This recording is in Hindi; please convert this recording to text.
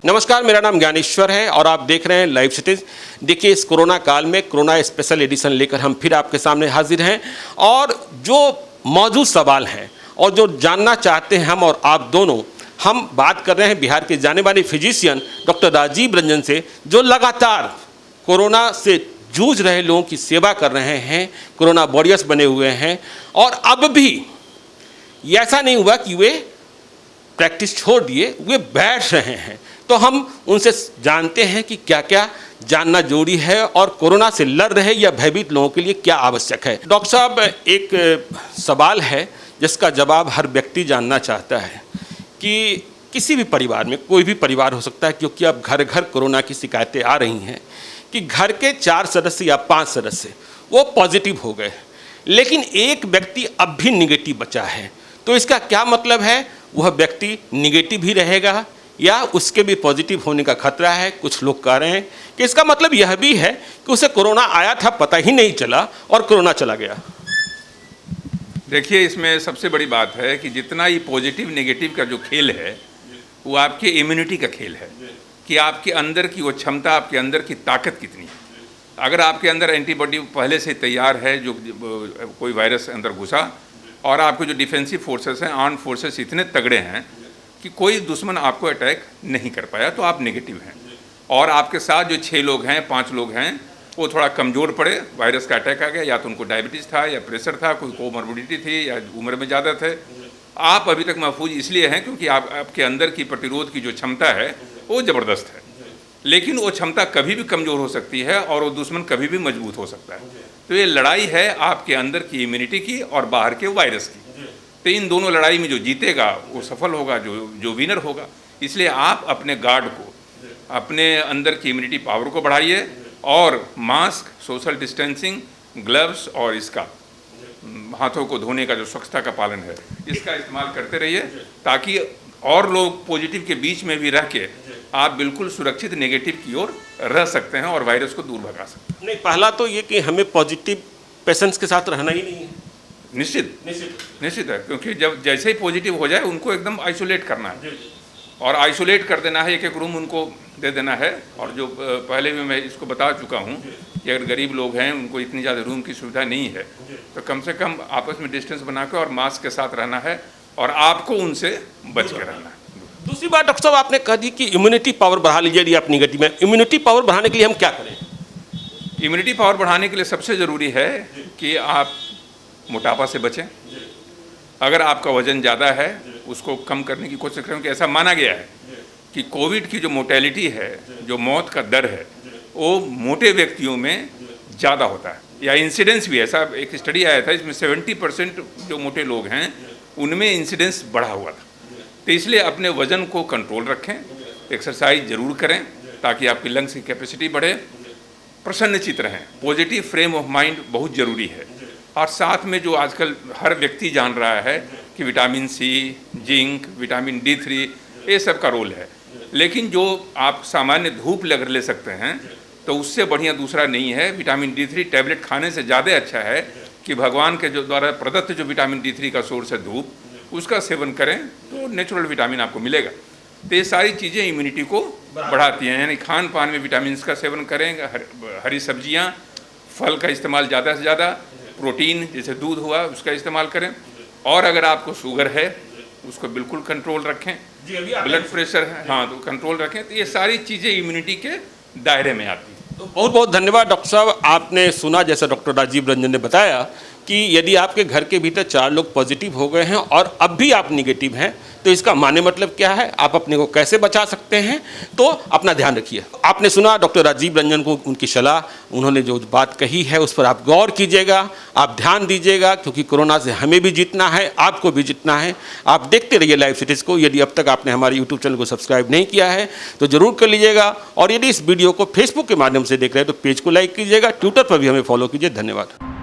नमस्कार, मेरा नाम ज्ञानेश्वर है और आप देख रहे हैं लाइव सिटीज। देखिए, इस कोरोना काल में कोरोना स्पेशल एडिशन लेकर हम फिर आपके सामने हाजिर हैं और जो मौजूद सवाल हैं और जो जानना चाहते हैं हम और आप दोनों, हम बात कर रहे हैं बिहार के जाने माने फिजिशियन डॉक्टर राजीव रंजन से, जो लगातार कोरोना से जूझ रहे लोगों की सेवा कर रहे हैं, कोरोना वॉरियर्स बने हुए हैं। और अब भी ऐसा नहीं हुआ कि वे प्रैक्टिस छोड़ दिए, वे बैठ रहे हैं। तो हम उनसे जानते हैं कि क्या क्या जानना जरूरी है और कोरोना से लड़ रहे या भयभीत लोगों के लिए क्या आवश्यक है। डॉक्टर साहब, एक सवाल है जिसका जवाब हर व्यक्ति जानना चाहता है कि किसी भी परिवार में, कोई भी परिवार हो सकता है, क्योंकि अब घर घर कोरोना की शिकायतें आ रही हैं कि घर के 4 सदस्य या 5 सदस्य वो पॉजिटिव हो गए, लेकिन एक व्यक्ति अब भी निगेटिव बचा है। तो इसका क्या मतलब है? वह व्यक्ति निगेटिव ही रहेगा या उसके भी पॉजिटिव होने का खतरा है? कुछ लोग कह रहे हैं कि इसका मतलब यह भी है कि उसे कोरोना आया था, पता ही नहीं चला और कोरोना चला गया। देखिए, इसमें सबसे बड़ी बात है कि जितना ये पॉजिटिव नेगेटिव का जो खेल है वो आपके इम्यूनिटी का खेल है कि आपके अंदर की वो क्षमता, आपके अंदर की ताकत कितनी है। अगर आपके अंदर एंटीबॉडी पहले से तैयार है, जो कोई वायरस अंदर घुसा, और आपके जो डिफेंसिव फोर्सेस हैं, आर्म्ड फोर्सेस इतने तगड़े हैं कि कोई दुश्मन आपको अटैक नहीं कर पाया, तो आप नेगेटिव हैं। और आपके साथ जो 6 लोग हैं, 5 लोग हैं, वो थोड़ा कमज़ोर पड़े, वायरस का अटैक आ गया, या तो उनको डायबिटीज़ था या प्रेशर था, कोई कोमॉर्बिडिटी थी या उम्र में ज़्यादा थे। आप अभी तक महफूज इसलिए हैं क्योंकि आपके अंदर की प्रतिरोध की जो क्षमता है वो ज़बरदस्त है, लेकिन वो क्षमता कभी भी कमज़ोर हो सकती है और वो दुश्मन कभी भी मजबूत हो सकता है। तो ये लड़ाई है आपके अंदर की इम्यूनिटी की और बाहर के वायरस की। तो इन दोनों लड़ाई में जो जीतेगा वो सफल होगा, जो विनर होगा। इसलिए आप अपने गार्ड को, अपने अंदर की इम्यूनिटी पावर को बढ़ाइए और मास्क, सोशल डिस्टेंसिंग, ग्लव्स और इसका हाथों को धोने का जो स्वच्छता का पालन है, इसका इस्तेमाल करते रहिए, ताकि और लोग पॉजिटिव के बीच में भी रह के आप बिल्कुल सुरक्षित नेगेटिव की ओर रह सकते हैं और वायरस को दूर भगा सकते हैं। नहीं, पहला तो ये कि हमें पॉजिटिव पेशेंट्स के साथ रहना ही नहीं है। निश्चित है, क्योंकि जब जैसे ही पॉजिटिव हो जाए उनको एकदम आइसोलेट करना है और आइसोलेट कर देना है, एक रूम उनको दे देना है। और जो पहले भी मैं इसको बता चुका हूँ कि अगर गरीब लोग हैं, उनको इतनी ज़्यादा रूम की सुविधा नहीं है, तो कम से कम आपस में डिस्टेंस बना के और मास्क के साथ रहना है और आपको उनसे बच के रहना है। दूसरी बात, डॉक्टर साहब, आपने कह दी कि इम्यूनिटी पावर बढ़ा लीजिए यदि आप निगेटिव में। इम्यूनिटी पावर बढ़ाने के लिए हम क्या करें? इम्यूनिटी पावर बढ़ाने के लिए सबसे ज़रूरी है कि आप मोटापा से बचें। अगर आपका वज़न ज़्यादा है, उसको कम करने की कोशिश करें। कि ऐसा माना गया है कि कोविड की जो मोर्टेलिटी है, जो मौत का दर है, वो मोटे व्यक्तियों में ज़्यादा होता है, या इंसिडेंस भी। ऐसा एक स्टडी आया था, इसमें 70% जो मोटे लोग हैं उनमें इंसिडेंस बढ़ा हुआ था। तो इसलिए अपने वज़न को कंट्रोल रखें, एक्सरसाइज ज़रूर करें ताकि आपकी लंग्स की कैपेसिटी बढ़े, प्रसन्नचित्त रहें। पॉजिटिव फ्रेम ऑफ माइंड बहुत ज़रूरी है। और साथ में जो आजकल हर व्यक्ति जान रहा है कि vitamin C, zinc, vitamin D3, ये सब का रोल है, लेकिन जो आप सामान्य धूप ले सकते हैं तो उससे बढ़िया दूसरा नहीं है। विटामिन D3 टैबलेट खाने से ज़्यादा अच्छा है कि भगवान के जो द्वारा प्रदत्त जो विटामिन D3 का सोर्स है धूप, उसका सेवन करें तो नेचुरल विटामिन आपको मिलेगा। तो ये सारी चीज़ें इम्यूनिटी को बढ़ाती हैं। यानी खान पान में विटामिन का सेवन करें, हरी सब्जियां, फल का इस्तेमाल ज़्यादा से ज़्यादा, प्रोटीन जैसे दूध हुआ उसका इस्तेमाल करें। और अगर आपको शुगर है उसको बिल्कुल कंट्रोल रखें, ब्लड प्रेशर है, हाँ, तो कंट्रोल रखें। तो ये सारी चीज़ें इम्यूनिटी के दायरे में आती हैं। तो बहुत बहुत धन्यवाद डॉक्टर साहब। आपने सुना जैसा डॉक्टर राजीव रंजन ने बताया कि यदि आपके घर के भीतर 4 लोग पॉजिटिव हो गए हैं और अब भी आप निगेटिव हैं, तो इसका माने मतलब क्या है, आप अपने को कैसे बचा सकते हैं, तो अपना ध्यान रखिए। आपने सुना डॉक्टर राजीव रंजन को, उनकी सलाह, उन्होंने जो बात कही है उस पर आप गौर कीजिएगा, आप ध्यान दीजिएगा, क्योंकि कोरोना से हमें भी जीतना है, आपको भी जीतना है। आप देखते रहिए लाइव सिटीज़ को। यदि अब तक आपने हमारे यूट्यूब चैनल को सब्सक्राइब नहीं किया है तो ज़रूर कर लीजिएगा, और यदि इस वीडियो को फेसबुक के माध्यम से देख रहे हैं तो पेज को लाइक कीजिएगा, ट्विटर पर भी हमें फॉलो कीजिए। धन्यवाद।